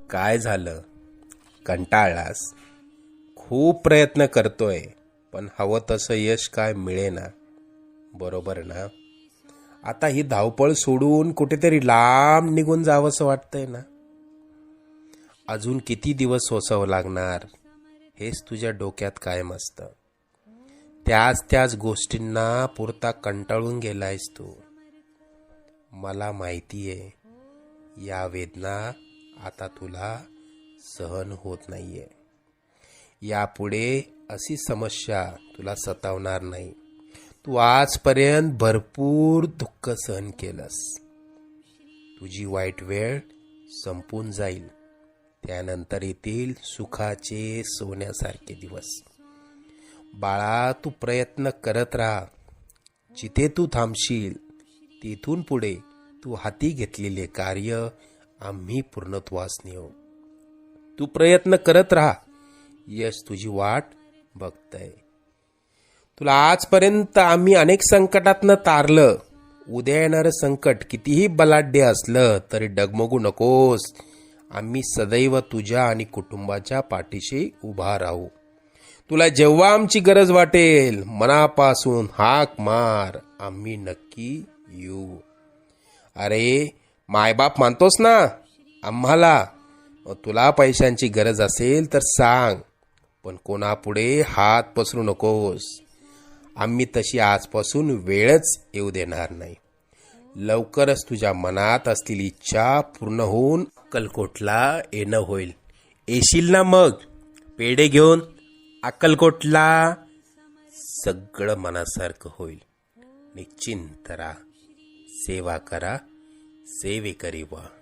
काय झालं? कंटाळलास? खूप प्रयत्न करतोय पण हवं तसं यश काय मिळेना, बरोबर ना? आता ही धावपळ सोडून कुठेतरी लांब निघून जावंसं वाटतंय ना? अजून किती दिवस सोसावं लागणार हेच तुझ्या डोक्यात कायम असतं. त्याच गोष्टींना पुरता कंटाळून गेलायस तू. मला माहितीये या वेदना आता तुला सहन होत नाहीये. यापुढे अशी समस्या तुला सतावणार नाही. तू आजपर्यंत भरपूर दुःख सहन केलंस. तुझी वाईट वेळ संपून जाईल. त्यानंतर येतील सुखाचे सोन्यासारखे दिवस. बाळा, तू प्रयत्न करत राहा. जिथे तू थांबशील तिथून पुढे तू हाती घेतलेले कार्य आम्ही पूर्णत्वास नेऊ. तू प्रयत्न करत राहा. यश तुझी वाट बघतय. तुला आजपर्यंत आम्ही अनेक संकटातनं तारलं. उद्या येणारं संकट कितीही बलाढ्य असलं तरी डगमगू नकोस. आम्ही सदैव तुझ्या आणि कुटुंबाच्या पाठीशी उभा राहू. तुला जेव्हा आमची गरज वाटेल मनापासून हाक मार, आम्ही नक्की येऊ. अरे, मायबाप मानतोस ना आम्हाला? तुला पैशांची गरज असेल तर सांग, पण कोणापुढे हात पसरू नकोस. आम्ही तशी आजपासून वेळच येऊ देणार नाही. लवकरच तुझ्या मनात असलेली इच्छा पूर्ण होऊन अक्कलकोटला येणं होईल. येशील ना मग पेढे घेऊन अक्कलकोटला? सगळं मनासारखं होईल. निश्चिंत राहा. सेवा करा, सेवेकरी व्हा.